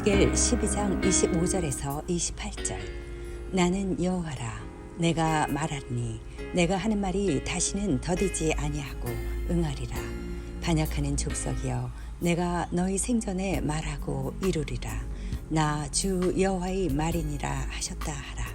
에스겔 12장 25절에서 28절. 나는 여호와라. 내가 말하니 내가 하는 말이 다시는 더디지 아니하고 응하리라. 반역하는 족속이여, 내가 너희 생전에 말하고 이루리라. 나 주 여호와의 말이니라 하셨다 하라.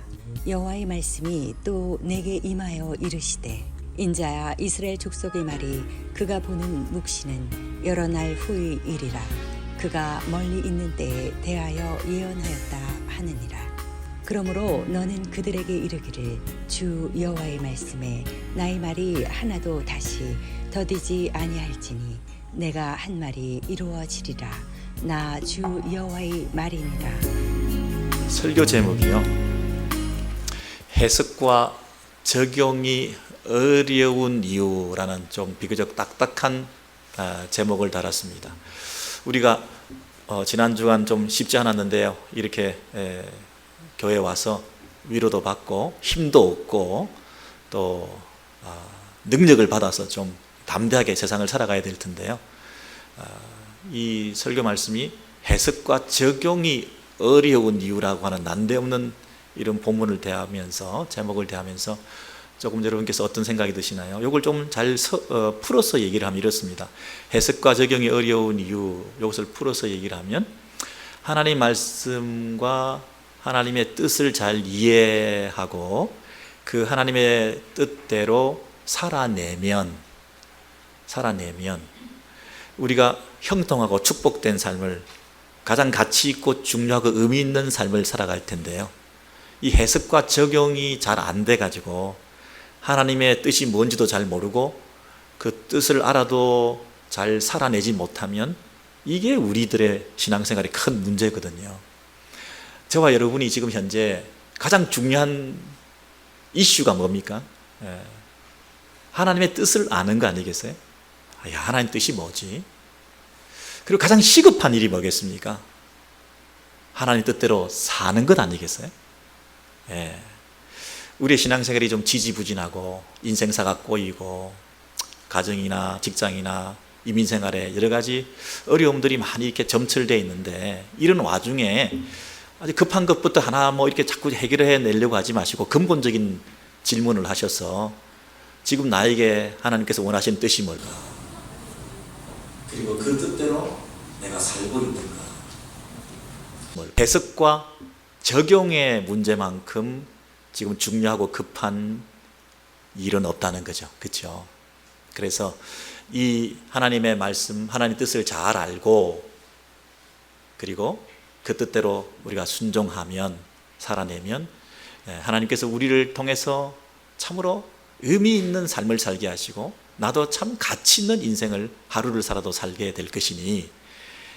여호와의 말씀이 또 내게 임하여 이르시되, 인자야, 이스라엘 족속의 말이 그가 보는 묵시는 여러 날 후의 일이라. 그가 멀리 있는 때에 대하여 예언하였다 하느니라. 그러므로 너는 그들에게 이르기를, 주 여호와의 말씀에 나의 말이 하나도 다시 더디지 아니할지니 내가 한 말이 이루어지리라. 나 주 여호와의 말이니라. 설교 제목이요, 해석과 적용이 어려운 이유라는 좀 비교적 딱딱한 제목을 달았습니다. 우리가 지난 주간 좀 쉽지 않았는데요, 이렇게 교회에 와서 위로도 받고 힘도 얻고 또 능력을 받아서 좀 담대하게 세상을 살아가야 될 텐데요, 이 설교 말씀이 해석과 적용이 어려운 이유라고 하는 난데없는 이런 본문을 대하면서, 제목을 대하면서 조금 여러분께서 어떤 생각이 드시나요? 이걸 좀 잘 풀어서 얘기를 하면 이렇습니다. 해석과 적용이 어려운 이유, 이것을 풀어서 얘기를 하면, 하나님 말씀과 하나님의 뜻을 잘 이해하고 그 하나님의 뜻대로 살아내면 우리가 형통하고 축복된 삶을, 가장 가치 있고 중요하고 의미 있는 삶을 살아갈 텐데요, 이 해석과 적용이 잘 안 돼가지고 하나님의 뜻이 뭔지도 잘 모르고 그 뜻을 알아도 잘 살아내지 못하면 이게 우리들의 신앙생활의 큰 문제거든요. 저와 여러분이 지금 현재 가장 중요한 이슈가 뭡니까? 하나님의 뜻을 아는 거 아니겠어요? 하나님 뜻이 뭐지? 그리고 가장 시급한 일이 뭐겠습니까? 하나님 뜻대로 사는 것 아니겠어요? 우리의 신앙생활이 좀 지지부진하고 인생사가 꼬이고 가정이나 직장이나 이민생활에 여러 가지 어려움들이 많이 이렇게 점철되어 있는데, 이런 와중에 아주 급한 것부터 하나 이렇게 자꾸 해결해 내려고 하지 마시고 근본적인 질문을 하셔서, 지금 나에게 하나님께서 원하시는 뜻이 뭘까? 그리고 그 뜻대로 내가 살고 있는가? 해석과 적용의 문제만큼 지금 중요하고 급한 일은 없다는 거죠. 그렇죠? 그래서 이 하나님의 말씀, 하나님의 뜻을 잘 알고 그리고 그 뜻대로 우리가 순종하면, 살아내면 하나님께서 우리를 통해서 참으로 의미 있는 삶을 살게 하시고 나도 참 가치 있는 인생을 하루를 살아도 살게 될 것이니,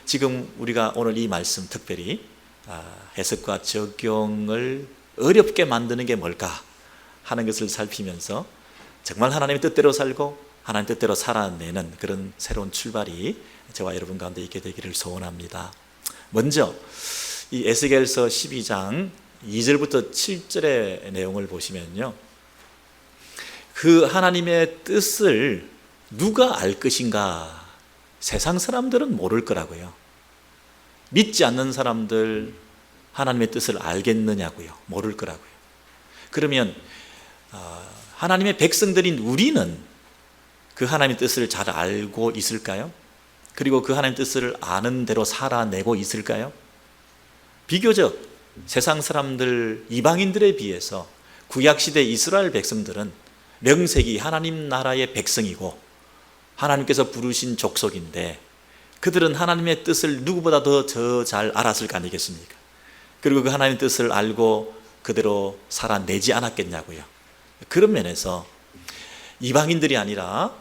지금 우리가 오늘 이 말씀 특별히 해석과 적용을 어렵게 만드는 게 뭘까 하는 것을 살피면서 정말 하나님의 뜻대로 살고 하나님 뜻대로 살아내는 그런 새로운 출발이 저와 여러분 가운데 있게 되기를 소원합니다. 먼저 이 에스겔서 12장 2절부터 7절의 내용을 보시면요, 그 하나님의 뜻을 누가 알 것인가? 세상 사람들은 모를 거라고요. 믿지 않는 사람들 하나님의 뜻을 알겠느냐고요? 모를 거라고요. 그러면 하나님의 백성들인 우리는 그 하나님의 뜻을 잘 알고 있을까요? 그리고 그 하나님의 뜻을 아는 대로 살아내고 있을까요? 비교적 세상 사람들, 이방인들에 비해서 구약시대 이스라엘 백성들은 명색이 하나님 나라의 백성이고 하나님께서 부르신 족속인데, 그들은 하나님의 뜻을 누구보다 더 잘 알았을 거 아니겠습니까? 그리고 그 하나님의 뜻을 알고 그대로 살아내지 않았겠냐고요. 그런 면에서 이방인들이 아니라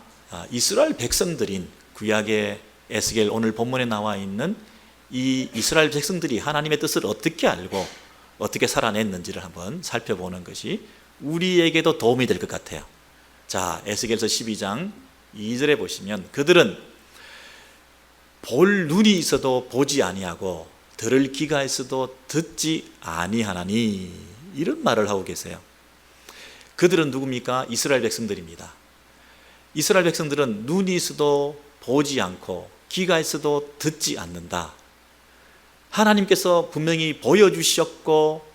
이스라엘 백성들인 구약의 에스겔, 오늘 본문에 나와 있는 이 이스라엘 백성들이 하나님의 뜻을 어떻게 알고 어떻게 살아냈는지를 한번 살펴보는 것이 우리에게도 도움이 될 것 같아요. 자, 에스겔서 12장 2절에 보시면, 그들은 볼 눈이 있어도 보지 아니하고 들을 귀가 있어도 듣지 아니하나니, 이런 말을 하고 계세요. 그들은 누굽니까? 이스라엘 백성들입니다. 이스라엘 백성들은 눈이 있어도 보지 않고 귀가 있어도 듣지 않는다. 하나님께서 분명히 보여주셨고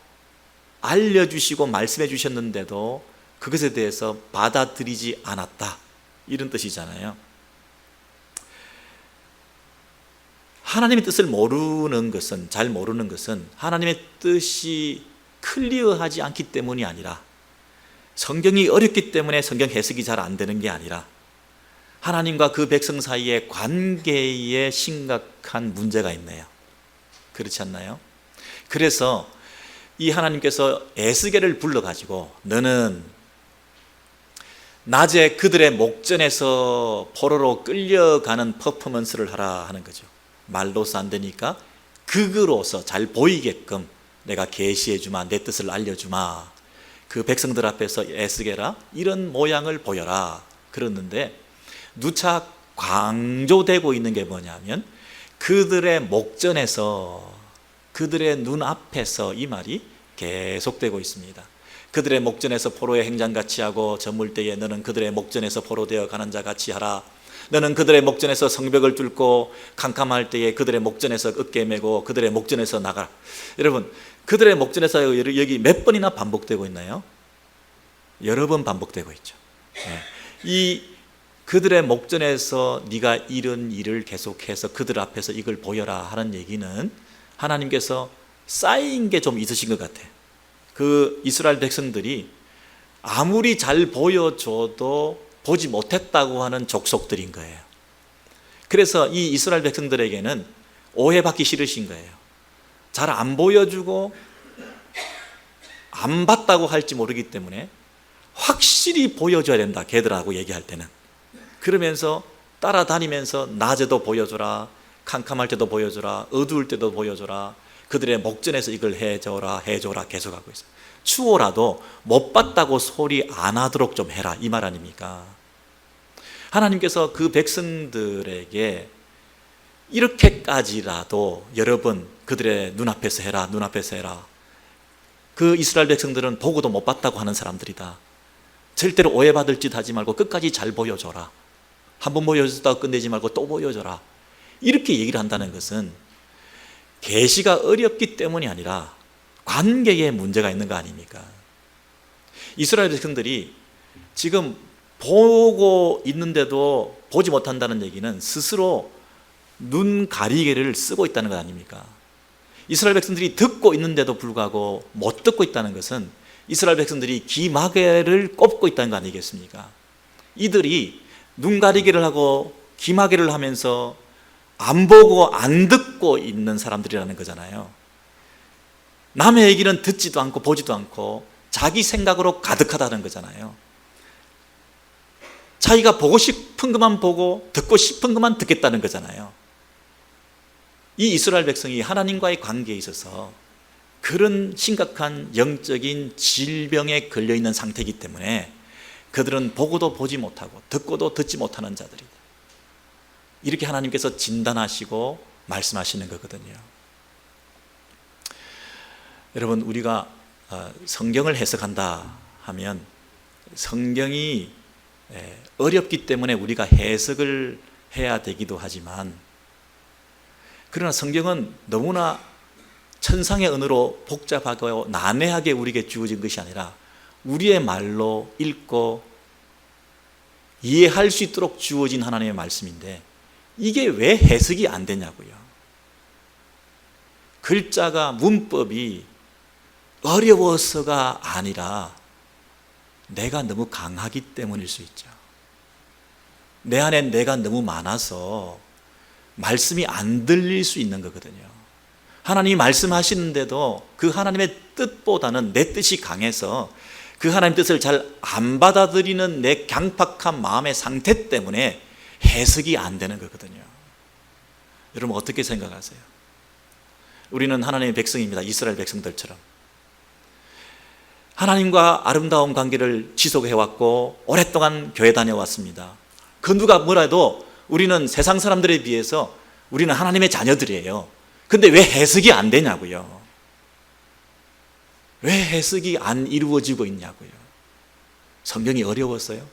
알려주시고 말씀해 주셨는데도 그것에 대해서 받아들이지 않았다, 이런 뜻이잖아요. 하나님의 뜻을 모르는 것은, 잘 모르는 것은 하나님의 뜻이 클리어하지 않기 때문이 아니라, 성경이 어렵기 때문에 성경 해석이 잘 안 되는 게 아니라, 하나님과 그 백성 사이의 관계에 심각한 문제가 있네요. 그렇지 않나요? 그래서 이 하나님께서 에스겔을 불러가지고 너는 낮에 그들의 목전에서 포로로 끌려가는 퍼포먼스를 하라 하는 거죠. 말로서 안 되니까 극으로서 잘 보이게끔 내가 계시해 주마, 내 뜻을 알려주마. 그 백성들 앞에서 에스겔아 이런 모양을 보여라 그랬는데, 누차 강조되고 있는 게 뭐냐면 그들의 목전에서, 그들의 눈앞에서, 이 말이 계속되고 있습니다. 그들의 목전에서 포로의 행장같이 하고 저물 때에 너는 그들의 목전에서 포로되어 가는 자 같이 하라. 너는 그들의 목전에서 성벽을 뚫고 캄캄할 때에 그들의 목전에서 어깨 메고 그들의 목전에서 나가라. 여러분, 그들의 목전에서 여기 몇 번이나 반복되고 있나요? 여러 번 반복되고 있죠. 이 그들의 목전에서 네가 이런 일을 계속해서 그들 앞에서 이걸 보여라 하는 얘기는 하나님께서 쌓인 게 좀 있으신 것 같아요. 그 이스라엘 백성들이 아무리 잘 보여줘도 보지 못했다고 하는 족속들인 거예요. 그래서 이 이스라엘 백성들에게는 오해받기 싫으신 거예요. 잘 안 보여주고 안 봤다고 할지 모르기 때문에 확실히 보여줘야 된다, 걔들하고 얘기할 때는. 그러면서 따라다니면서 낮에도 보여줘라, 캄캄할 때도 보여줘라, 어두울 때도 보여줘라, 그들의 목전에서 이걸 해줘라 계속하고 있어요. 추워라도 못 봤다고 소리 안 하도록 좀 해라, 이 말 아닙니까? 하나님께서 그 백성들에게 이렇게까지라도 여러 번 그들의 눈앞에서 해라, 눈앞에서 해라. 그 이스라엘 백성들은 보고도 못 봤다고 하는 사람들이다. 절대로 오해받을 짓 하지 말고 끝까지 잘 보여줘라. 한번 보여줬다고 끝내지 말고 또 보여줘라. 이렇게 얘기를 한다는 것은 계시가 어렵기 때문이 아니라 관계에 문제가 있는 거 아닙니까? 이스라엘 백성들이 지금 보고 있는데도 보지 못한다는 얘기는 스스로 눈 가리개를 쓰고 있다는 것 아닙니까? 이스라엘 백성들이 듣고 있는데도 불구하고 못 듣고 있다는 것은 이스라엘 백성들이 귀마개를 꼽고 있다는 거 아니겠습니까? 이들이 눈 가리개를 하고 귀마개를 하면서 안 보고 안 듣고 있는 사람들이라는 거잖아요. 남의 얘기는 듣지도 않고 보지도 않고 자기 생각으로 가득하다는 거잖아요. 자기가 보고 싶은 것만 보고 듣고 싶은 것만 듣겠다는 거잖아요. 이 이스라엘 백성이 하나님과의 관계에 있어서 그런 심각한 영적인 질병에 걸려있는 상태이기 때문에 그들은 보고도 보지 못하고 듣고도 듣지 못하는 자들이다. 이렇게 하나님께서 진단하시고 말씀하시는 거거든요. 여러분, 우리가 성경을 해석한다 하면 성경이 어렵기 때문에 우리가 해석을 해야 되기도 하지만, 그러나 성경은 너무나 천상의 언어로 복잡하고 난해하게 우리에게 주어진 것이 아니라 우리의 말로 읽고 이해할 수 있도록 주어진 하나님의 말씀인데, 이게 왜 해석이 안 되냐고요. 글자가, 문법이 어려워서가 아니라 내가 너무 강하기 때문일 수 있죠. 내 안에 내가 너무 많아서 말씀이 안 들릴 수 있는 거거든요. 하나님이 말씀하시는데도 그 하나님의 뜻보다는 내 뜻이 강해서 그 하나님의 뜻을 잘 안 받아들이는 내 강팍한 마음의 상태 때문에 해석이 안 되는 거거든요. 여러분, 어떻게 생각하세요? 우리는 하나님의 백성입니다. 이스라엘 백성들처럼 하나님과 아름다운 관계를 지속해왔고 오랫동안 교회 다녀왔습니다. 그 누가 뭐라도 우리는 세상 사람들에 비해서 우리는 하나님의 자녀들이에요. 근데 왜 해석이 안 되냐고요. 왜 해석이 안 이루어지고 있냐고요. 성경이 어려웠어요?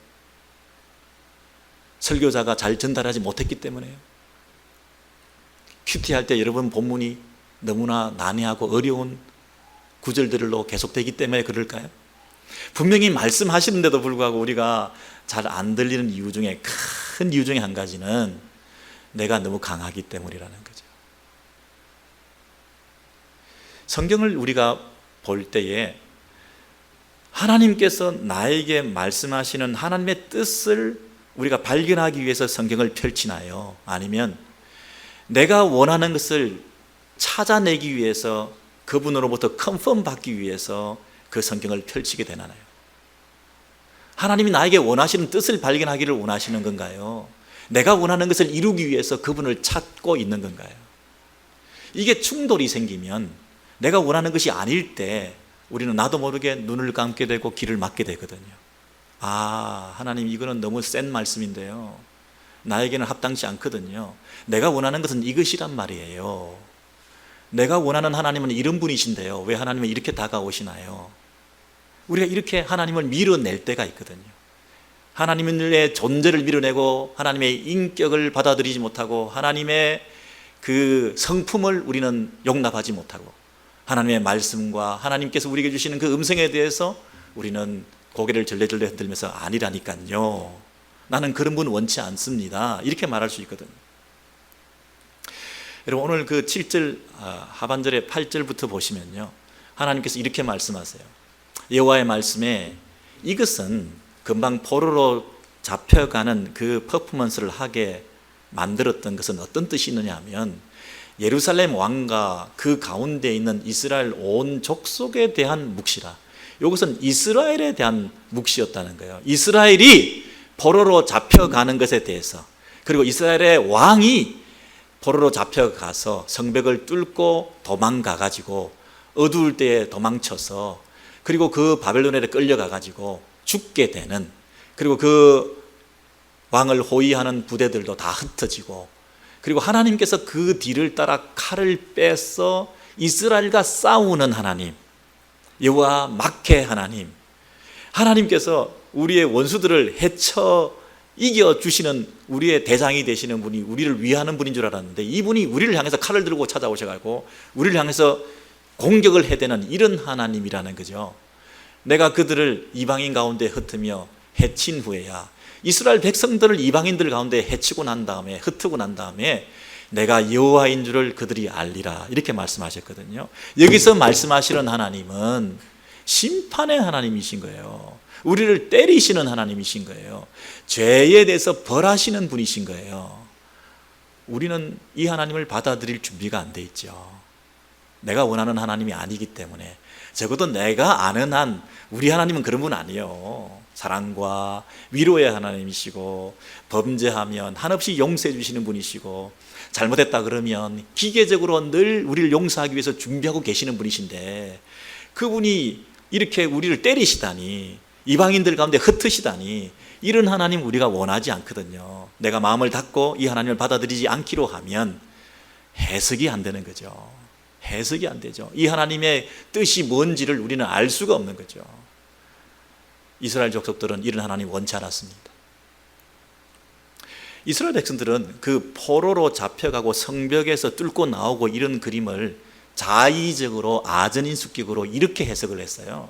설교자가 잘 전달하지 못했기 때문에요? 큐티할 때 여러분 본문이 너무나 난해하고 어려운 구절들로 계속되기 때문에 그럴까요? 분명히 말씀하시는데도 불구하고 우리가 잘 안 들리는 이유 중에 큰 이유 중에 한 가지는 내가 너무 강하기 때문이라는 거죠. 성경을 우리가 볼 때에 하나님께서 나에게 말씀하시는 하나님의 뜻을 우리가 발견하기 위해서 성경을 펼치나요? 아니면 내가 원하는 것을 찾아내기 위해서 그분으로부터 컨펌 받기 위해서 그 성경을 펼치게 되나요? 하나님이 나에게 원하시는 뜻을 발견하기를 원하시는 건가요? 내가 원하는 것을 이루기 위해서 그분을 찾고 있는 건가요? 이게 충돌이 생기면 내가 원하는 것이 아닐 때 우리는 나도 모르게 눈을 감게 되고 귀를 막게 되거든요. 아, 하나님 이거는 너무 센 말씀인데요. 나에게는 합당치 않거든요. 내가 원하는 것은 이것이란 말이에요. 내가 원하는 하나님은 이런 분이신데요. 왜 하나님은 이렇게 다가오시나요? 우리가 이렇게 하나님을 밀어낼 때가 있거든요. 하나님의 존재를 밀어내고 하나님의 인격을 받아들이지 못하고 하나님의 그 성품을 우리는 용납하지 못하고 하나님의 말씀과 하나님께서 우리에게 주시는 그 음성에 대해서 우리는 고개를 절레절레 흔들면서 아니라니까요. 나는 그런 분 원치 않습니다. 이렇게 말할 수 있거든요. 여러분 오늘 그 7절 하반절의 8절부터 보시면요. 하나님께서 이렇게 말씀하세요. 여호와의 말씀에 이것은 금방 포로로 잡혀가는 그 퍼포먼스를 하게 만들었던 것은 어떤 뜻이 있느냐 하면 예루살렘 왕과 그 가운데 있는 이스라엘 온 족속에 대한 묵시라. 이것은 이스라엘에 대한 묵시였다는 거예요. 이스라엘이 포로로 잡혀가는 것에 대해서, 그리고 이스라엘의 왕이 포로로 잡혀가서 성벽을 뚫고 도망가가지고 어두울 때에 도망쳐서 그리고 그 바벨론에 끌려가가지고 죽게 되는, 그리고 그 왕을 호위하는 부대들도 다 흩어지고, 그리고 하나님께서 그 뒤를 따라 칼을 빼서 이스라엘과 싸우는 하나님, 여호와 막해 하나님, 하나님께서 우리의 원수들을 헤쳐 이겨주시는 우리의 대장이 되시는 분이 우리를 위하는 분인 줄 알았는데 이분이 우리를 향해서 칼을 들고 찾아오셔가지고 우리를 향해서 공격을 해대는 이런 하나님이라는 거죠. 내가 그들을 이방인 가운데 흩으며 해친 후에야, 이스라엘 백성들을 이방인들 가운데 해치고 난 다음에, 흩고 난 다음에 내가 여호와인 줄을 그들이 알리라, 이렇게 말씀하셨거든요. 여기서 말씀하시는 하나님은 심판의 하나님이신 거예요. 우리를 때리시는 하나님이신 거예요. 죄에 대해서 벌하시는 분이신 거예요. 우리는 이 하나님을 받아들일 준비가 안 돼 있죠. 내가 원하는 하나님이 아니기 때문에. 적어도 내가 아는 한 우리 하나님은 그런 분 아니에요. 사랑과 위로의 하나님이시고, 범죄하면 한없이 용서해 주시는 분이시고, 잘못했다 그러면 기계적으로 늘 우리를 용서하기 위해서 준비하고 계시는 분이신데, 그분이 이렇게 우리를 때리시다니, 이방인들 가운데 흩으시다니, 이런 하나님 우리가 원하지 않거든요. 내가 마음을 닫고 이 하나님을 받아들이지 않기로 하면 해석이 안 되는 거죠. 해석이 안 되죠. 이 하나님의 뜻이 뭔지를 우리는 알 수가 없는 거죠. 이스라엘 족속들은 이런 하나님 원치 않았습니다. 이스라엘 백성들은 그 포로로 잡혀가고 성벽에서 뚫고 나오고 이런 그림을 자의적으로 아전인수격으로 이렇게 해석을 했어요.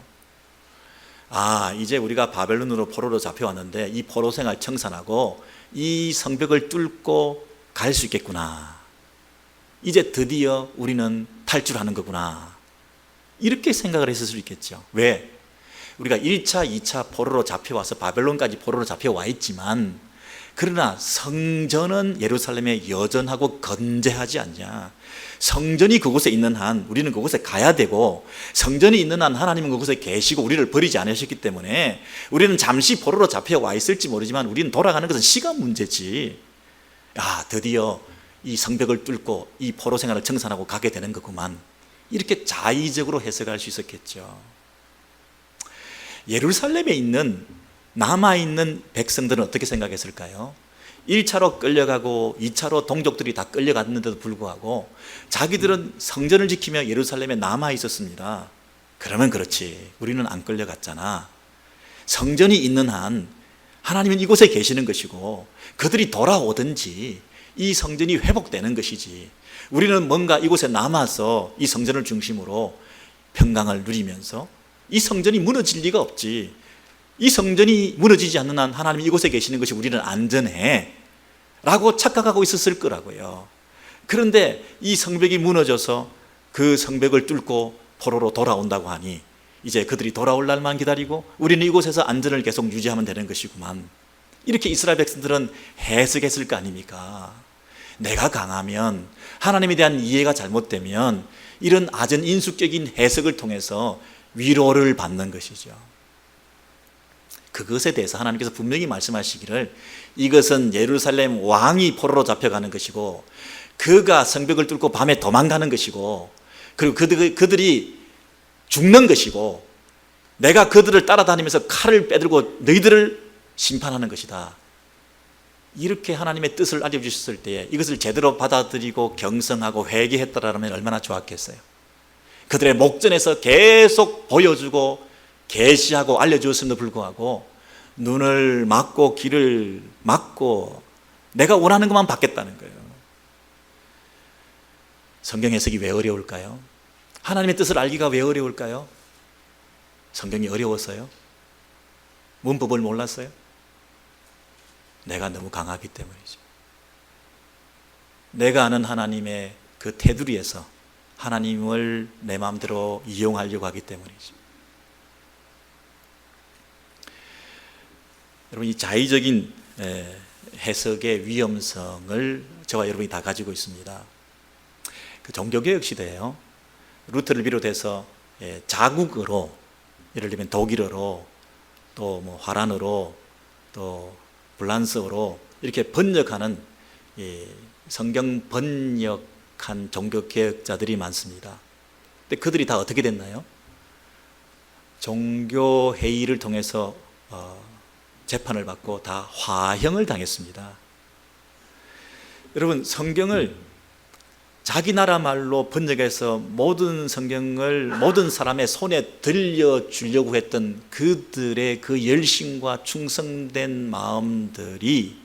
아, 이제 우리가 바벨론으로 포로로 잡혀왔는데 이 포로 생활 청산하고 이 성벽을 뚫고 갈 수 있겠구나. 이제 드디어 우리는 탈출하는 거구나. 이렇게 생각을 했을 수 있겠죠. 왜? 우리가 1차, 2차 포로로 잡혀와서 바벨론까지 포로로 잡혀와 있지만, 그러나 성전은 예루살렘에 여전하고 건재하지 않냐. 성전이 그곳에 있는 한 우리는 그곳에 가야 되고, 성전이 있는 한 하나님은 그곳에 계시고 우리를 버리지 않으셨기 때문에 우리는 잠시 포로로 잡혀와 있을지 모르지만 우리는 돌아가는 것은 시간 문제지. 야, 드디어 이 성벽을 뚫고 이 포로 생활을 청산하고 가게 되는 거구만. 이렇게 자의적으로 해석할 수 있었겠죠. 예루살렘에 있는 남아있는 백성들은 어떻게 생각했을까요? 1차로 끌려가고 2차로 동족들이 다 끌려갔는데도 불구하고 자기들은 성전을 지키며 예루살렘에 남아있었습니다. 그러면 그렇지, 우리는 안 끌려갔잖아. 성전이 있는 한 하나님은 이곳에 계시는 것이고 그들이 돌아오든지 이 성전이 회복되는 것이지, 우리는 뭔가 이곳에 남아서 이 성전을 중심으로 평강을 누리면서 이 성전이 무너질 리가 없지, 이 성전이 무너지지 않는 한 하나님이 이곳에 계시는 것이 우리는 안전해 라고 착각하고 있었을 거라고요. 그런데 이 성벽이 무너져서 그 성벽을 뚫고 포로로 돌아온다고 하니 이제 그들이 돌아올 날만 기다리고 우리는 이곳에서 안전을 계속 유지하면 되는 것이구만, 이렇게 이스라엘 백성들은 해석했을 거 아닙니까? 내가 강하면, 하나님에 대한 이해가 잘못되면 이런 아전인수격인 해석을 통해서 위로를 받는 것이죠. 그것에 대해서 하나님께서 분명히 말씀하시기를 이것은 예루살렘 왕이 포로로 잡혀가는 것이고 그가 성벽을 뚫고 밤에 도망가는 것이고 그리고 그들이 죽는 것이고 내가 그들을 따라다니면서 칼을 빼들고 너희들을 심판하는 것이다, 이렇게 하나님의 뜻을 알려주셨을 때에 이것을 제대로 받아들이고 경성하고 회개했다라면 얼마나 좋았겠어요. 그들의 목전에서 계속 보여주고 계시하고 알려주었음에도 불구하고 눈을 막고 귀를 막고 내가 원하는 것만 받겠다는 거예요. 성경 해석이 왜 어려울까요? 하나님의 뜻을 알기가 왜 어려울까요? 성경이 어려웠어요? 문법을 몰랐어요? 내가 너무 강하기 때문이죠. 내가 아는 하나님의 그 테두리에서 하나님을 내 마음대로 이용하려고 하기 때문이죠. 여러분, 이 자의적인 해석의 위험성을 저와 여러분이 다 가지고 있습니다. 그 종교개혁 시대에요, 루터를 비롯해서 자국어로, 예를 들면 독일어로, 또 뭐 화란어로, 또 불란스어로 이렇게 번역하는 성경 번역한 종교개혁자들이 많습니다. 근데 그들이 다 어떻게 됐나요? 종교회의를 통해서 재판을 받고 다 화형을 당했습니다. 여러분, 성경을 자기 나라 말로 번역해서 모든 성경을 모든 사람의 손에 들려주려고 했던 그들의 그 열심과 충성된 마음들이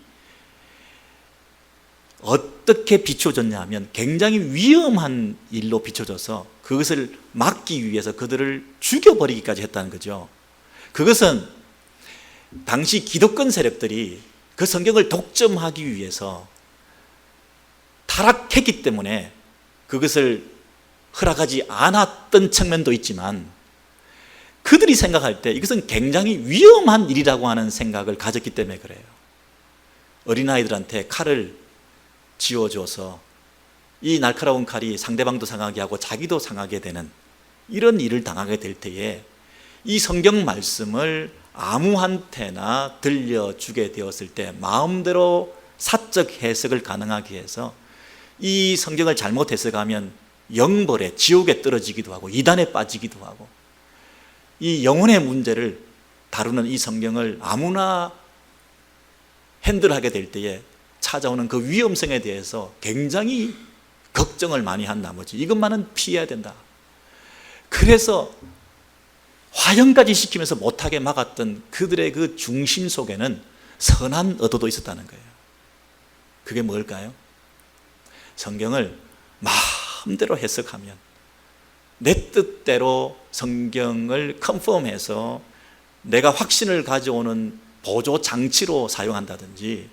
어떻게 비춰졌냐 하면 굉장히 위험한 일로 비춰져서 그것을 막기 위해서 그들을 죽여버리기까지 했다는 거죠. 그것은 당시 기독권 세력들이 그 성경을 독점하기 위해서 타락했기 때문에 그것을 허락하지 않았던 측면도 있지만 그들이 생각할 때 이것은 굉장히 위험한 일이라고 하는 생각을 가졌기 때문에 그래요. 어린아이들한테 칼을 쥐어줘서 이 날카로운 칼이 상대방도 상하게 하고 자기도 상하게 되는 이런 일을 당하게 될 때에 이 성경 말씀을 아무한테나 들려주게 되었을 때 마음대로 사적 해석을 가능하게 해서 이 성경을 잘못 해석하면 영벌에, 지옥에 떨어지기도 하고 이단에 빠지기도 하고 이 영혼의 문제를 다루는 이 성경을 아무나 핸들하게 될 때에 찾아오는 그 위험성에 대해서 굉장히 걱정을 많이 한 나머지 이것만은 피해야 된다. 그래서 화형까지 시키면서 못하게 막았던 그들의 그 중심 속에는 선한 의도도 있었다는 거예요. 그게 뭘까요? 성경을 마음대로 해석하면 내 뜻대로 성경을 컨펌해서 내가 확신을 가져오는 보조 장치로 사용한다든지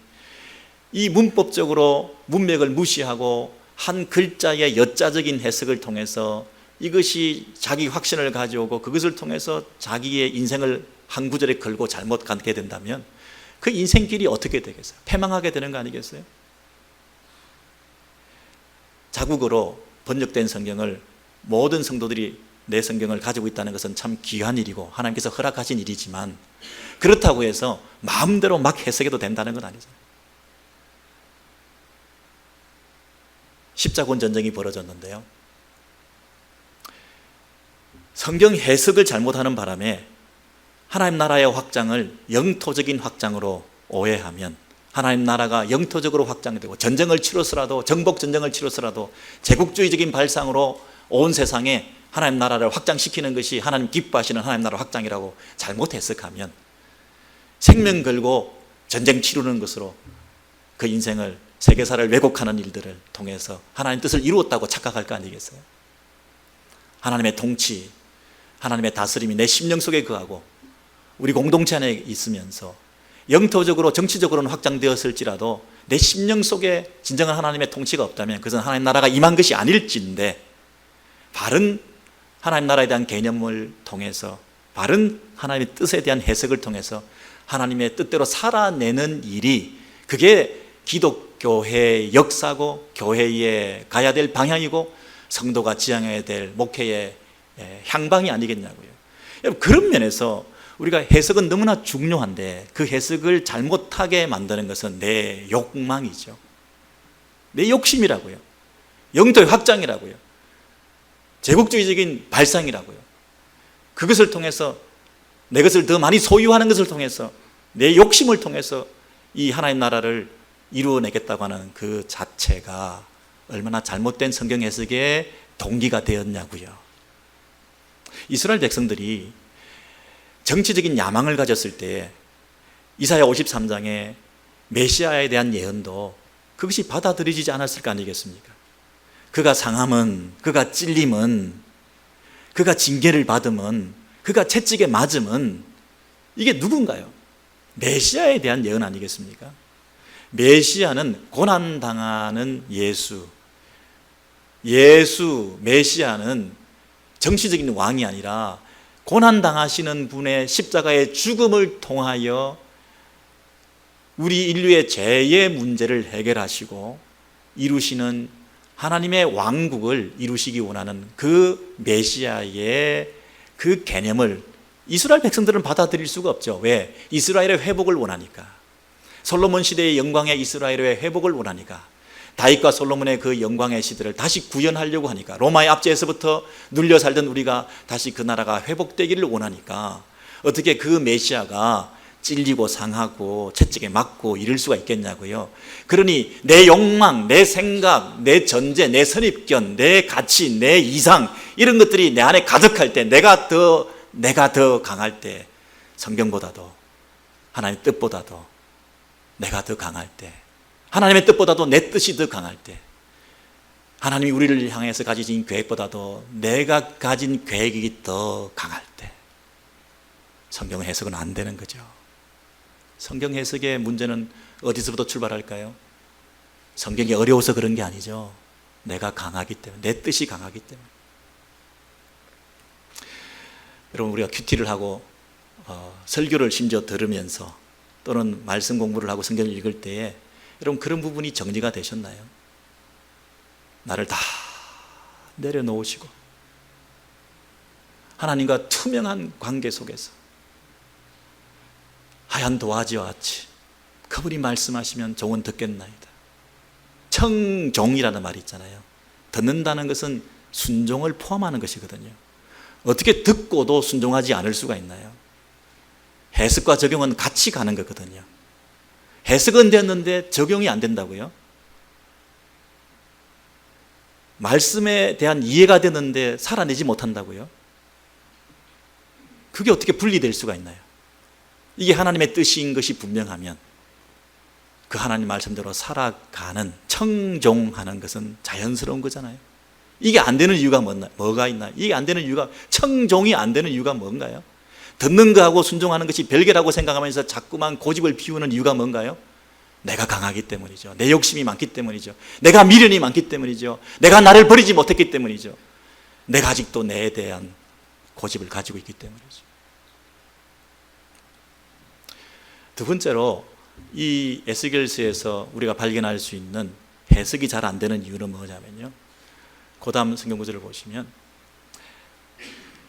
이 문법적으로 문맥을 무시하고 한 글자의 여자적인 해석을 통해서 이것이 자기 확신을 가져오고 그것을 통해서 자기의 인생을 한 구절에 걸고 잘못 가게 된다면 그 인생길이 어떻게 되겠어요? 패망하게 되는 거 아니겠어요? 자국어로 번역된 성경을 모든 성도들이 내 성경을 가지고 있다는 것은 참 귀한 일이고 하나님께서 허락하신 일이지만 그렇다고 해서 마음대로 막 해석해도 된다는 건 아니잖아요. 십자군 전쟁이 벌어졌는데요, 성경 해석을 잘못하는 바람에 하나님 나라의 확장을 영토적인 확장으로 오해하면 하나님 나라가 영토적으로 확장되고 전쟁을 치러서라도 정복 전쟁을 치러서라도 제국주의적인 발상으로 온 세상에 하나님 나라를 확장시키는 것이 하나님 기뻐하시는 하나님 나라 확장이라고 잘못 해석하면 생명 걸고 전쟁 치르는 것으로 그 인생을 세계사를 왜곡하는 일들을 통해서 하나님 뜻을 이루었다고 착각할 거 아니겠어요? 하나님의 통치, 하나님의 다스림이 내 심령 속에 거하고 우리 공동체 안에 있으면서 영토적으로 정치적으로는 확장되었을지라도 내 심령 속에 진정한 하나님의 통치가 없다면 그것은 하나님 나라가 임한 것이 아닐진데, 바른 하나님 나라에 대한 개념을 통해서, 바른 하나님의 뜻에 대한 해석을 통해서 하나님의 뜻대로 살아내는 일이, 그게 기독교회의 역사고 교회에 가야 될 방향이고 성도가 지향해야 될 목회의 향방이 아니겠냐고요. 여러분, 그런 면에서 우리가 해석은 너무나 중요한데 그 해석을 잘못하게 만드는 것은 내 욕망이죠. 내 욕심이라고요. 영토의 확장이라고요. 제국주의적인 발상이라고요. 그것을 통해서 내 것을 더 많이 소유하는 것을 통해서 내 욕심을 통해서 이 하나님 나라를 이루어내겠다고 하는 그 자체가 얼마나 잘못된 성경 해석의 동기가 되었냐고요. 이스라엘 백성들이 정치적인 야망을 가졌을 때 이사야 53장에 메시아에 대한 예언도 그것이 받아들여지지 않았을 거 아니겠습니까? 그가 상함은, 그가 찔림은, 그가 징계를 받음은, 그가 채찍에 맞음은, 이게 누군가요? 메시아에 대한 예언 아니겠습니까? 메시아는 고난당하는 예수, 메시아는 정치적인 왕이 아니라 고난당하시는 분의 십자가의 죽음을 통하여 우리 인류의 죄의 문제를 해결하시고 이루시는 하나님의 왕국을 이루시기 원하는 그 메시아의 그 개념을 이스라엘 백성들은 받아들일 수가 없죠. 왜? 이스라엘의 회복을 원하니까. 솔로몬 시대의 영광의 이스라엘의 회복을 원하니까. 다윗과 솔로몬의 그 영광의 시대를 다시 구현하려고 하니까. 로마의 압제에서부터 눌려 살던 우리가 다시 그 나라가 회복되기를 원하니까 어떻게 그 메시아가 찔리고 상하고 채찍에 맞고 이럴 수가 있겠냐고요. 그러니 내 욕망, 내 생각, 내 전제, 내 선입견, 내 가치, 내 이상, 이런 것들이 내 안에 가득할 때, 내가 더 강할 때, 성경보다도 하나님의 뜻보다도 내가 더 강할 때, 하나님의 뜻보다도 내 뜻이 더 강할 때, 하나님이 우리를 향해서 가지신 계획보다도 내가 가진 계획이 더 강할 때 성경 해석은 안 되는 거죠. 성경 해석의 문제는 어디서부터 출발할까요? 성경이 어려워서 그런 게 아니죠. 내가 강하기 때문에, 내 뜻이 강하기 때문에. 여러분, 우리가 큐티를 하고 설교를 심지어 들으면서 또는 말씀 공부를 하고 성경을 읽을 때에 여러분 그런 부분이 정리가 되셨나요? 나를 다 내려놓으시고 하나님과 투명한 관계 속에서 하얀 도화지와 같이 그분이 말씀하시면 종은 듣겠나이다. 청종이라는 말이 있잖아요. 듣는다는 것은 순종을 포함하는 것이거든요. 어떻게 듣고도 순종하지 않을 수가 있나요? 해석과 적용은 같이 가는 거거든요. 해석은 됐는데 적용이 안 된다고요? 말씀에 대한 이해가 되는데 살아내지 못한다고요? 그게 어떻게 분리될 수가 있나요? 이게 하나님의 뜻인 것이 분명하면 그 하나님 말씀대로 살아가는, 청종하는 것은 자연스러운 거잖아요. 이게 안 되는 이유가 뭐가 있나요? 이게 안 되는 이유가, 청종이 안 되는 이유가 뭔가요? 듣는 거하고 순종하는 것이 별개라고 생각하면서 자꾸만 고집을 피우는 이유가 뭔가요? 내가 강하기 때문이죠. 내 욕심이 많기 때문이죠. 내가 미련이 많기 때문이죠. 내가 나를 버리지 못했기 때문이죠. 내가 아직도 내에 대한 고집을 가지고 있기 때문이죠. 두 번째로 이 에스겔서에서 우리가 발견할 수 있는 해석이 잘 안 되는 이유는 뭐냐면요, 그 다음 성경 구절을 보시면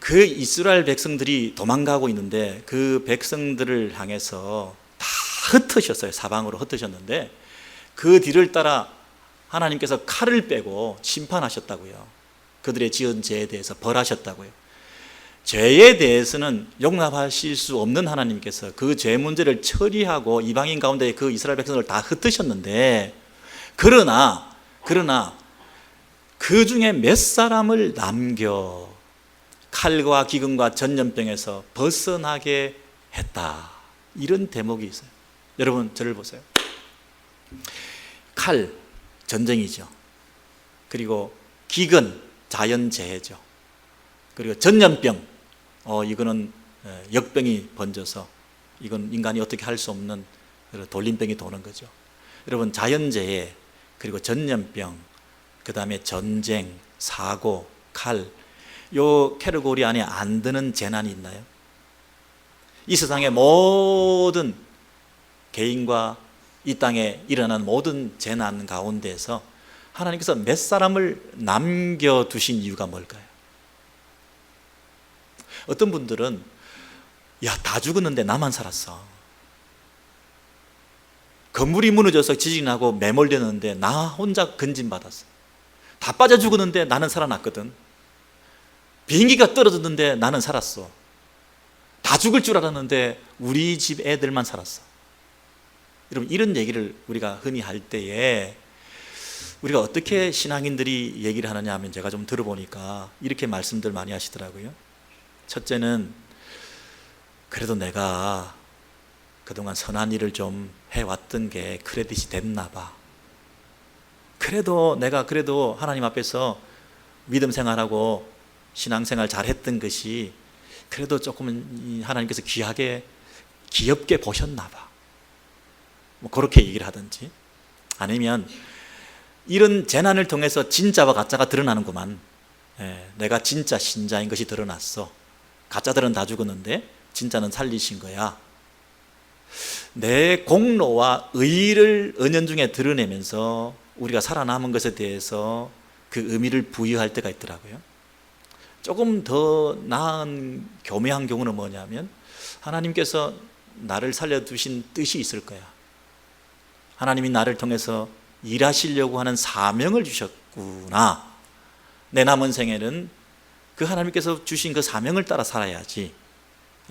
그 이스라엘 백성들이 도망가고 있는데 그 백성들을 향해서 다 흩으셨어요. 사방으로 흩으셨는데 그 뒤를 따라 하나님께서 칼을 빼고 심판하셨다고요. 그들의 지은 죄에 대해서 벌하셨다고요. 죄에 대해서는 용납하실 수 없는 하나님께서 그 죄 문제를 처리하고 이방인 가운데 그 이스라엘 백성을 다 흩으셨는데, 그러나 그 중에 몇 사람을 남겨 칼과 기근과 전염병에서 벗어나게 했다. 이런 대목이 있어요. 여러분 저를 보세요. 칼, 전쟁이죠. 그리고 기근, 자연재해죠. 그리고 전염병, 이거는 역병이 번져서 이건 인간이 어떻게 할 수 없는 돌림병이 도는 거죠. 여러분, 자연재해, 그리고 전염병, 그 다음에 전쟁, 사고, 칼, 요 캐러고리 안에 안 드는 재난이 있나요? 이 세상의 모든 개인과 이 땅에 일어난 모든 재난 가운데서 하나님께서 몇 사람을 남겨두신 이유가 뭘까요? 어떤 분들은 다 죽었는데 나만 살았어. 건물이 무너져서 지진이 나고 매몰되는데 나 혼자 건진받았어. 다 빠져 죽었는데 나는 살아났거든. 비행기가 떨어졌는데 나는 살았어. 다 죽을 줄 알았는데 우리 집 애들만 살았어. 여러분, 이런 얘기를 우리가 흔히 할 때에 우리가 어떻게 신앙인들이 얘기를 하느냐 하면, 제가 좀 들어보니까 이렇게 말씀들 많이 하시더라고요. 첫째는, 그래도 내가 그동안 선한 일을 좀 해왔던 게 크레딧이 됐나 봐. 내가 그래도 하나님 앞에서 믿음 생활하고 신앙생활 잘했던 것이 그래도 조금은 하나님께서 귀엽게 보셨나 봐. 뭐 그렇게 얘기를 하든지, 아니면 이런 재난을 통해서 진짜와 가짜가 드러나는구만. 내가 진짜 신자인 것이 드러났어. 가짜들은 다 죽었는데 진짜는 살리신 거야. 내 공로와 의의를 은연중에 드러내면서 우리가 살아남은 것에 대해서 그 의미를 부여할 때가 있더라고요. 조금 더 나은 교묘한 경우는 뭐냐면, 하나님께서 나를 살려두신 뜻이 있을 거야. 하나님이 나를 통해서 일하시려고 하는 사명을 주셨구나. 내 남은 생에는 그 하나님께서 주신 그 사명을 따라 살아야지.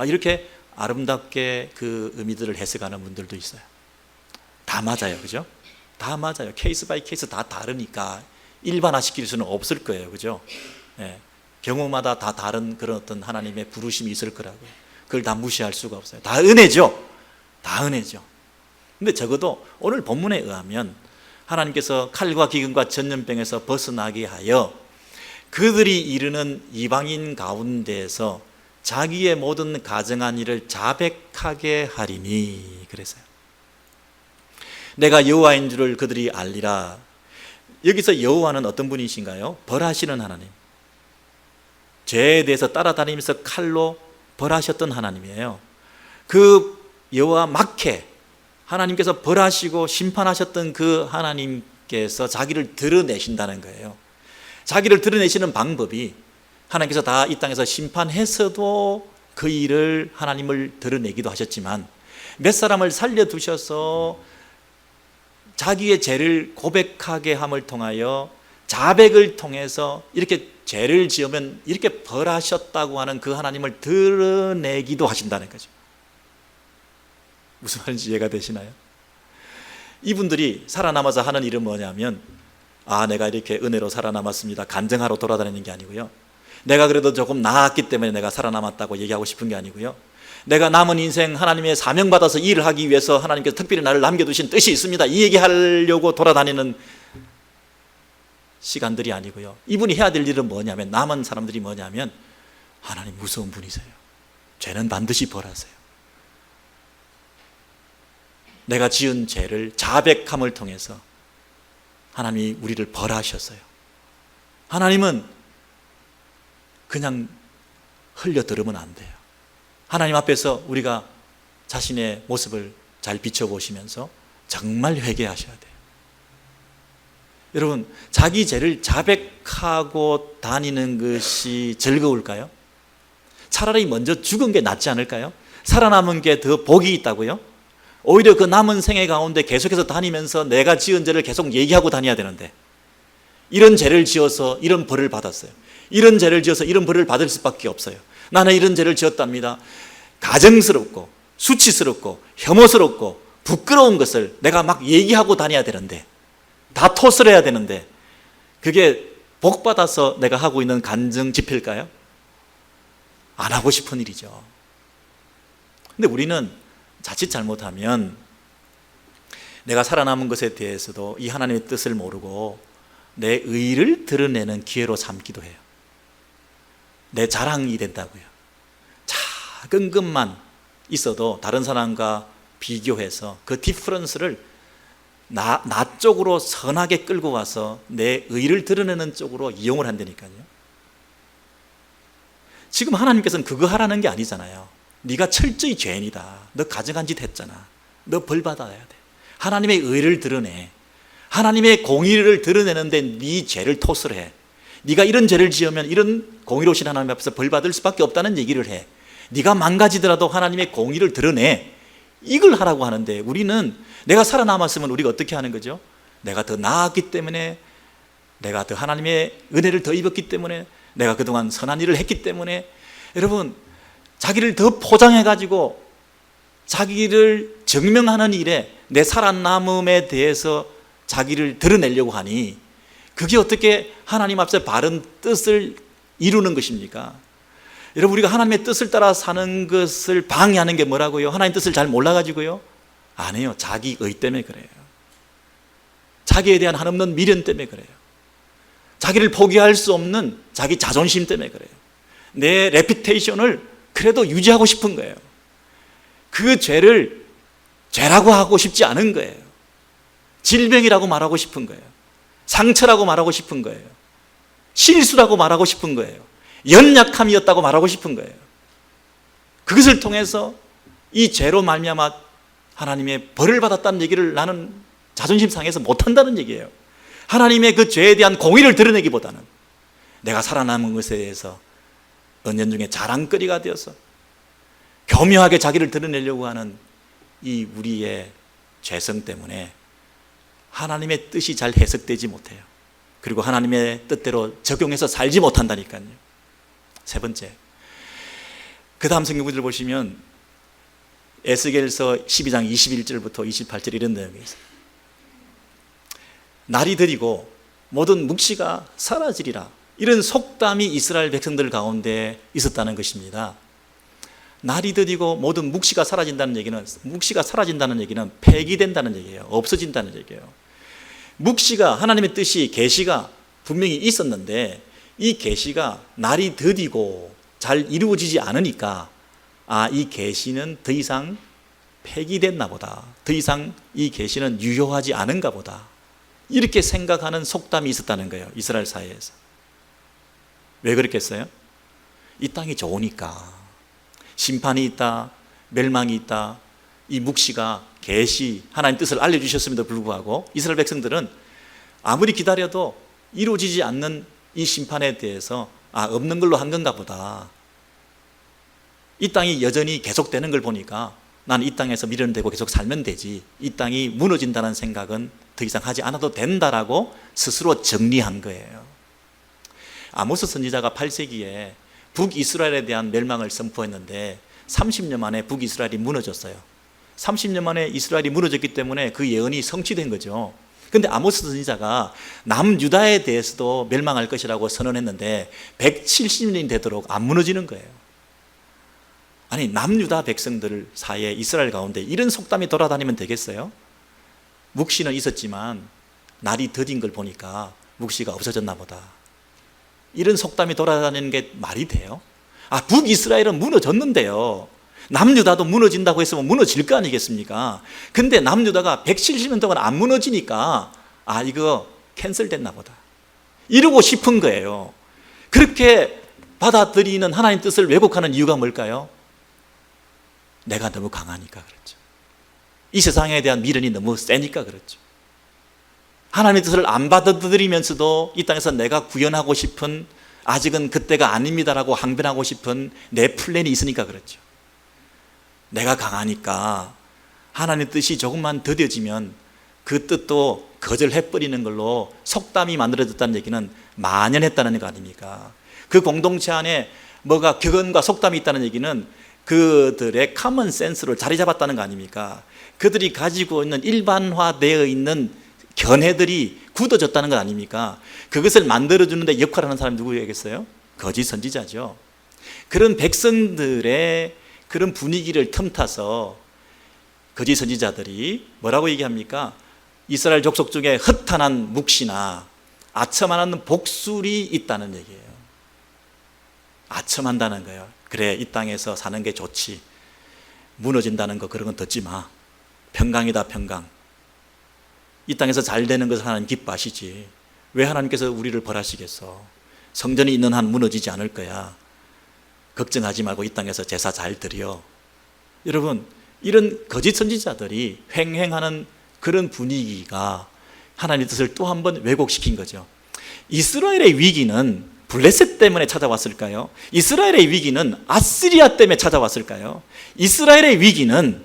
이렇게 아름답게 그 의미들을 해석하는 분들도 있어요. 다 맞아요, 그죠? 다 맞아요. 케이스 바이 케이스 다 다르니까 일반화시킬 수는 없을 거예요, 그죠? 경우마다 다 다른 그런 어떤 하나님의 부르심이 있을 거라고요. 그걸 다 무시할 수가 없어요. 다 은혜죠. 다 은혜죠. 근데 적어도 오늘 본문에 의하면 하나님께서 칼과 기근과 전염병에서 벗어나게 하여 그들이 이르는 이방인 가운데에서 자기의 모든 가정한 일을 자백하게 하리니, 그래서요. 내가 여호와인 줄을 그들이 알리라. 여기서 여호와는 어떤 분이신가요? 벌하시는 하나님. 죄에 대해서 따라다니면서 칼로 벌하셨던 하나님이에요. 그 여호와 막해, 하나님께서 벌하시고 심판하셨던 그 하나님께서 자기를 드러내신다는 거예요. 자기를 드러내시는 방법이, 하나님께서 다 이 땅에서 심판해서도 그 일을 하나님을 드러내기도 하셨지만, 몇 사람을 살려두셔서 자기의 죄를 고백하게 함을 통하여 자백을 통해서 이렇게 죄를 지으면 이렇게 벌하셨다고 하는 그 하나님을 드러내기도 하신다는 거죠. 무슨 말인지 이해가 되시나요? 이분들이 살아남아서 하는 일은 뭐냐면, 내가 이렇게 은혜로 살아남았습니다, 간증하러 돌아다니는 게 아니고요. 내가 그래도 조금 나았기 때문에 내가 살아남았다고 얘기하고 싶은 게 아니고요. 내가 남은 인생 하나님의 사명받아서 일을 하기 위해서 하나님께서 특별히 나를 남겨두신 뜻이 있습니다, 이 얘기하려고 돌아다니는 시간들이 아니고요. 이분이 해야 될 일은 뭐냐면, 남은 사람들이 뭐냐면, 하나님 무서운 분이세요. 죄는 반드시 벌하세요. 내가 지은 죄를 자백함을 통해서 하나님이 우리를 벌하셨어요. 하나님은 그냥 흘려들으면 안 돼요. 하나님 앞에서 우리가 자신의 모습을 잘 비춰보시면서 정말 회개하셔야 돼요. 여러분, 자기 죄를 자백하고 다니는 것이 즐거울까요? 차라리 먼저 죽은 게 낫지 않을까요? 살아남은 게 더 복이 있다고요? 오히려 그 남은 생애 가운데 계속해서 다니면서 내가 지은 죄를 계속 얘기하고 다녀야 되는데, 이런 죄를 지어서 이런 벌을 받았어요, 이런 죄를 지어서 이런 벌을 받을 수밖에 없어요, 나는 이런 죄를 지었답니다, 가증스럽고 수치스럽고 혐오스럽고 부끄러운 것을 내가 막 얘기하고 다녀야 되는데, 다 토설해야 되는데, 그게 복받아서 내가 하고 있는 간증 집회일까요? 안 하고 싶은 일이죠. 근데 우리는 자칫 잘못하면 내가 살아남은 것에 대해서도 이 하나님의 뜻을 모르고 내 의를 드러내는 기회로 삼기도 해요. 내 자랑이 된다고요. 작은 것만 있어도 다른 사람과 비교해서 그 디퍼런스를 나 쪽으로 선하게 끌고 와서 내 의를 드러내는 쪽으로 이용을 한다니까요. 지금 하나님께서는 그거 하라는 게 아니잖아요. 네가 철저히 죄인이다. 너 가증한 짓 했잖아. 너 벌 받아야 돼. 하나님의 의를 드러내. 하나님의 공의를 드러내는데 네 죄를 토스를 해. 네가 이런 죄를 지으면 이런 공의로우신 하나님 앞에서 벌 받을 수밖에 없다는 얘기를 해. 네가 망가지더라도 하나님의 공의를 드러내. 이걸 하라고 하는데 우리는 내가 살아남았으면 우리가 어떻게 하는 거죠? 내가 더 나았기 때문에, 내가 더 하나님의 은혜를 더 입었기 때문에, 내가 그동안 선한 일을 했기 때문에, 여러분 자기를 더 포장해가지고 자기를 증명하는 일에 내 살아남음에 대해서 자기를 드러내려고 하니 그게 어떻게 하나님 앞에서 바른 뜻을 이루는 것입니까? 여러분 우리가 하나님의 뜻을 따라 사는 것을 방해하는 게 뭐라고요? 하나님 뜻을 잘 몰라가지고요? 아니에요. 자기 의 때문에 그래요. 자기에 대한 한없는 미련 때문에 그래요. 자기를 포기할 수 없는 자기 자존심 때문에 그래요. 내 레피테이션을 그래도 유지하고 싶은 거예요. 그 죄를 죄라고 하고 싶지 않은 거예요. 질병이라고 말하고 싶은 거예요. 상처라고 말하고 싶은 거예요. 실수라고 말하고 싶은 거예요. 연약함이었다고 말하고 싶은 거예요. 그것을 통해서 이 죄로 말미암아 하나님의 벌을 받았다는 얘기를 나는 자존심 상해서 못한다는 얘기예요. 하나님의 그 죄에 대한 공의를 드러내기보다는 내가 살아남은 것에 대해서 은연중에 자랑거리가 되어서 교묘하게 자기를 드러내려고 하는 이 우리의 죄성 때문에 하나님의 뜻이 잘 해석되지 못해요. 그리고 하나님의 뜻대로 적용해서 살지 못한다니까요. 세 번째, 그 다음 성경구절 보시면 에스겔서 12장 21절부터 28절 이런 내용이 있어요. 날이 들이고 모든 묵시가 사라지리라, 이런 속담이 이스라엘 백성들 가운데 있었다는 것입니다. 날이 들이고 모든 묵시가 사라진다는 얘기는, 묵시가 사라진다는 얘기는 폐기된다는 얘기예요. 없어진다는 얘기예요. 묵시가, 하나님의 뜻이, 계시가 분명히 있었는데 이 계시가 날이 더디고 잘 이루어지지 않으니까 이 계시는 더 이상 폐기됐나 보다, 더 이상 이 계시는 유효하지 않은가 보다, 이렇게 생각하는 속담이 있었다는 거예요. 이스라엘 사회에서. 왜 그랬겠어요? 이 땅이 좋으니까. 심판이 있다, 멸망이 있다, 이 묵시가, 계시, 하나님 뜻을 알려주셨음에도 불구하고 이스라엘 백성들은 아무리 기다려도 이루어지지 않는 이 심판에 대해서 없는 걸로 한 건가 보다, 이 땅이 여전히 계속되는 걸 보니까 나는 이 땅에서 밀어내고 계속 살면 되지, 이 땅이 무너진다는 생각은 더 이상 하지 않아도 된다라고 스스로 정리한 거예요. 아모스 선지자가 8세기에 북이스라엘에 대한 멸망을 선포했는데 30년 만에 북이스라엘이 무너졌어요. 30년 만에 이스라엘이 무너졌기 때문에 그 예언이 성취된 거죠. 그런데 아모스 선지자가 남유다에 대해서도 멸망할 것이라고 선언했는데 170년이 되도록 안 무너지는 거예요. 아니, 남유다 백성들 사이에 이스라엘 가운데 이런 속담이 돌아다니면 되겠어요? 묵시는 있었지만 날이 더딘 걸 보니까 묵시가 없어졌나 보다, 이런 속담이 돌아다니는 게 말이 돼요? 북이스라엘은 무너졌는데요, 남유다도 무너진다고 했으면 무너질 거 아니겠습니까? 근데 남유다가 170년 동안 안 무너지니까 이거 캔슬됐나 보다, 이러고 싶은 거예요. 그렇게 받아들이는 하나님 뜻을 왜곡하는 이유가 뭘까요? 내가 너무 강하니까 그렇죠. 이 세상에 대한 미련이 너무 세니까 그렇죠. 하나님의 뜻을 안 받아들이면서도 이 땅에서 내가 구현하고 싶은, 아직은 그때가 아닙니다라고 항변하고 싶은 내 플랜이 있으니까 그렇죠. 내가 강하니까 하나님의 뜻이 조금만 더뎌지면 그 뜻도 거절해버리는 걸로 속담이 만들어졌다는 얘기는 만연했다는 거 아닙니까? 그 공동체 안에 뭐가 격언과 속담이 있다는 얘기는 그들의 커먼 센스로 자리 잡았다는 거 아닙니까? 그들이 가지고 있는 일반화되어 있는 견해들이 굳어졌다는 것 아닙니까? 그것을 만들어주는데 역할하는 사람이 누구겠어요? 거짓 선지자죠. 그런 백성들의 그런 분위기를 틈타서 거짓 선지자들이 뭐라고 얘기합니까? 이스라엘 족속 중에 허탄한 묵시나 아첨하는 복술이 있다는 얘기예요. 아첨한다는 거예요. 그래, 이 땅에서 사는 게 좋지. 무너진다는 거 그런 건 듣지 마. 평강이다, 평강. 이 땅에서 잘 되는 것을 하나님 기뻐하시지. 왜 하나님께서 우리를 벌하시겠어? 성전이 있는 한 무너지지 않을 거야. 걱정하지 말고 이 땅에서 제사 잘 드려. 여러분, 이런 거짓 선지자들이 횡행하는 그런 분위기가 하나님의 뜻을 또 한 번 왜곡시킨 거죠. 이스라엘의 위기는 블레셋 때문에 찾아왔을까요? 이스라엘의 위기는 아시리아 때문에 찾아왔을까요? 이스라엘의 위기는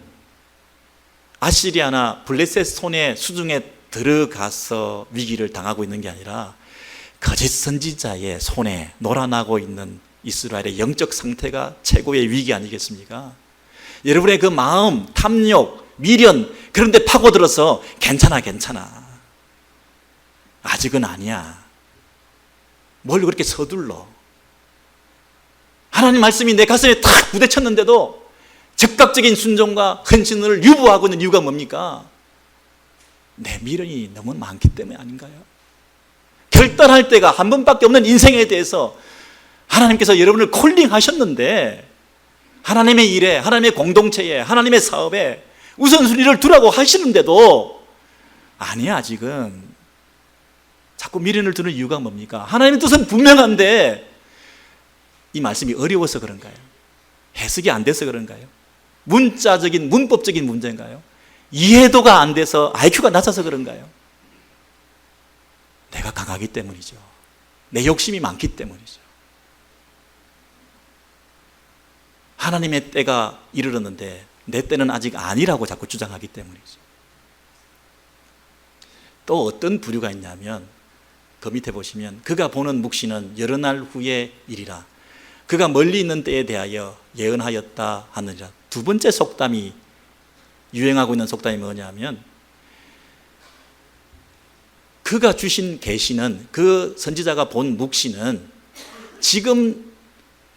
아시리아나 블레셋 손에 수중에 들어가서 위기를 당하고 있는 게 아니라 거짓 선지자의 손에 놀아나고 있는 이스라엘의 영적 상태가 최고의 위기 아니겠습니까? 여러분의 그 마음, 탐욕, 미련 그런 데 파고들어서 괜찮아 아직은 아니야. 뭘 그렇게 서둘러? 하나님 말씀이 내 가슴에 탁 부딪혔는데도 즉각적인 순종과 헌신을 유보하고 있는 이유가 뭡니까? 내 미련이 너무 많기 때문에 아닌가요? 결단할 때가 한 번밖에 없는 인생에 대해서 하나님께서 여러분을 콜링하셨는데 하나님의 일에, 하나님의 공동체에, 하나님의 사업에 우선순위를 두라고 하시는데도 아니야, 아직은. 자꾸 미련을 두는 이유가 뭡니까? 하나님의 뜻은 분명한데 이 말씀이 어려워서 그런가요? 해석이 안 돼서 그런가요? 문자적인, 문법적인 문제인가요? 이해도가 안 돼서 IQ가 낮아서 그런가요? 내가 강하기 때문이죠. 내 욕심이 많기 때문이죠. 하나님의 때가 이르렀는데 내 때는 아직 아니라고 자꾸 주장하기 때문이죠. 또 어떤 부류가 있냐면 그 밑에 보시면 그가 보는 묵시는 여러 날 후의 일이라 그가 멀리 있는 때에 대하여 예언하였다 하느니라. 두 번째 속담이 유행하고 있는 속담이 뭐냐면 그가 주신 계시는 그 선지자가 본 묵시는 지금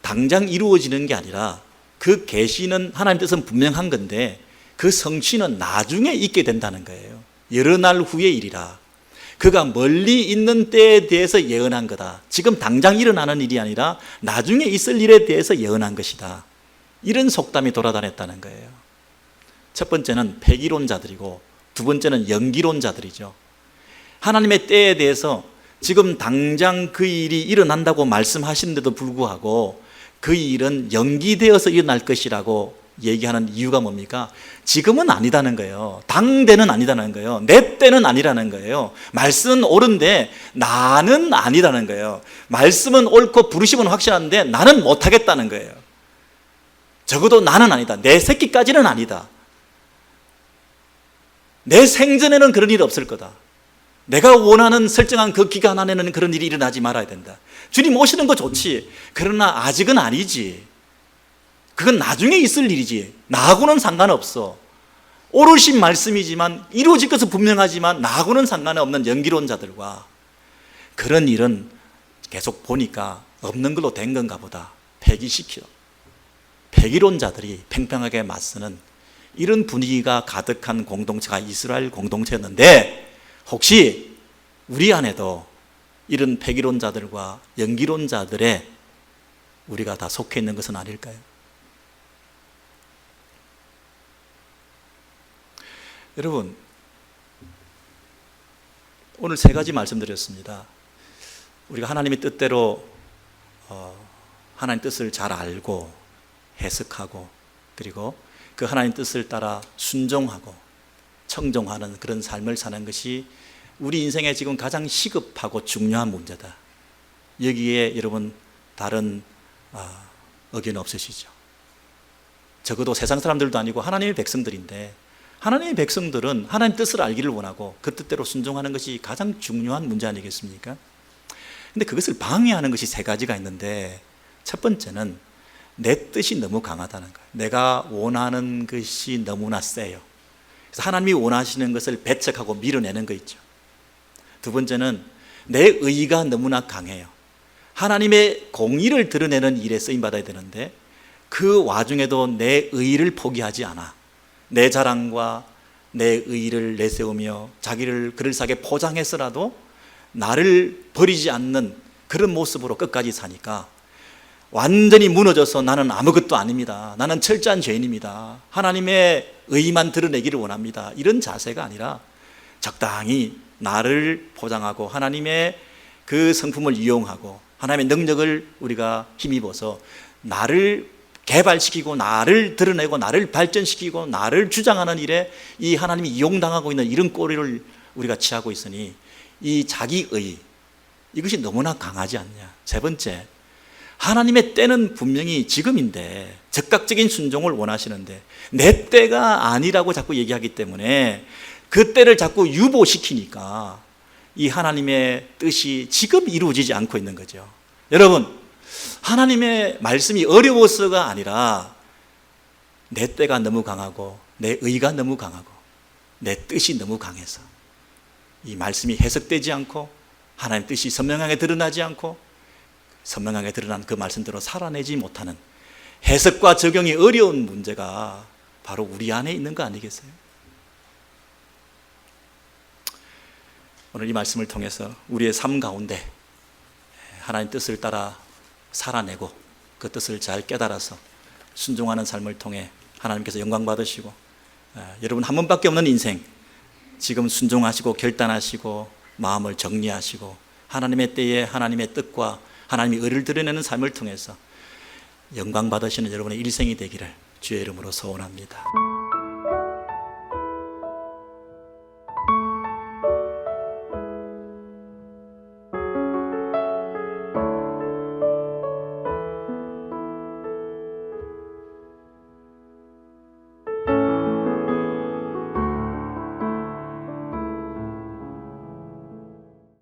당장 이루어지는 게 아니라 그 계시는 하나님 뜻은 분명한 건데 그 성취는 나중에 있게 된다는 거예요. 여러 날 후의 일이라. 그가 멀리 있는 때에 대해서 예언한 거다. 지금 당장 일어나는 일이 아니라 나중에 있을 일에 대해서 예언한 것이다. 이런 속담이 돌아다녔다는 거예요. 첫 번째는 폐기론자들이고 두 번째는 연기론자들이죠. 하나님의 때에 대해서 지금 당장 그 일이 일어난다고 말씀하시는데도 불구하고 그 일은 연기되어서 일어날 것이라고 얘기하는 이유가 뭡니까? 지금은 아니다는 거예요. 당대는 아니다는 거예요. 내 때는 아니라는 거예요. 말씀은 옳은데 나는 아니다는 거예요. 말씀은 옳고 부르심은 확실한데 나는 못하겠다는 거예요. 적어도 나는 아니다. 내 새끼까지는 아니다. 내 생전에는 그런 일이 없을 거다. 내가 원하는 설정한 그 기간 안에는 그런 일이 일어나지 말아야 된다. 주님 오시는 거 좋지. 그러나 아직은 아니지. 그건 나중에 있을 일이지. 나하고는 상관없어. 옳으신 말씀이지만 이루어질 것은 분명하지만 나하고는 상관없는 연기론자들과 그런 일은 계속 보니까 없는 걸로 된 건가 보다. 폐기시켜. 폐기론자들이 팽팽하게 맞서는 이런 분위기가 가득한 공동체가 이스라엘 공동체였는데 혹시 우리 안에도 이런 폐기론자들과 연기론자들의 우리가 다 속해 있는 것은 아닐까요? 여러분, 오늘 세 가지 말씀드렸습니다. 우리가 하나님의 뜻대로 하나님 뜻을 잘 알고 해석하고 그리고 그 하나님 뜻을 따라 순종하고 청종하는 그런 삶을 사는 것이 우리 인생에 지금 가장 시급하고 중요한 문제다. 여기에 여러분 다른 의견 없으시죠? 적어도 세상 사람들도 아니고 하나님의 백성들인데 하나님의 백성들은 하나님 뜻을 알기를 원하고 그 뜻대로 순종하는 것이 가장 중요한 문제 아니겠습니까? 근데 그것을 방해하는 것이 세 가지가 있는데 첫 번째는 내 뜻이 너무 강하다는 거예요. 내가 원하는 것이 너무나 세요. 그래서 하나님이 원하시는 것을 배척하고 밀어내는 거 있죠. 두 번째는 내 의가 너무나 강해요. 하나님의 공의를 드러내는 일에 쓰임받아야 되는데 그 와중에도 내 의를 포기하지 않아. 내 자랑과 내 의의를 내세우며 자기를 그럴싸하게 포장해서라도 나를 버리지 않는 그런 모습으로 끝까지 사니까 완전히 무너져서 나는 아무것도 아닙니다, 나는 철저한 죄인입니다, 하나님의 의의만 드러내기를 원합니다, 이런 자세가 아니라 적당히 나를 포장하고 하나님의 그 성품을 이용하고 하나님의 능력을 우리가 힘입어서 나를 개발시키고 나를 드러내고 나를 발전시키고 나를 주장하는 일에 이 하나님이 이용당하고 있는 이런 꼴을 우리가 취하고 있으니 이 자기의 이것이 너무나 강하지 않냐. 세 번째, 하나님의 때는 분명히 지금인데 즉각적인 순종을 원하시는데 내 때가 아니라고 자꾸 얘기하기 때문에 그 때를 자꾸 유보시키니까 이 하나님의 뜻이 지금 이루어지지 않고 있는 거죠. 여러분, 하나님의 말씀이 어려워서가 아니라 내 때가 너무 강하고 내 의가 너무 강하고 내 뜻이 너무 강해서 이 말씀이 해석되지 않고 하나님의 뜻이 선명하게 드러나지 않고 선명하게 드러난 그 말씀대로 살아내지 못하는 해석과 적용이 어려운 문제가 바로 우리 안에 있는 거 아니겠어요? 오늘 이 말씀을 통해서 우리의 삶 가운데 하나님 뜻을 따라 살아내고 그 뜻을 잘 깨달아서 순종하는 삶을 통해 하나님께서 영광 받으시고 여러분 한 번밖에 없는 인생 지금 순종하시고 결단하시고 마음을 정리하시고 하나님의 때에 하나님의 뜻과 하나님의 의를 드러내는 삶을 통해서 영광 받으시는 여러분의 일생이 되기를 주의 이름으로 소원합니다.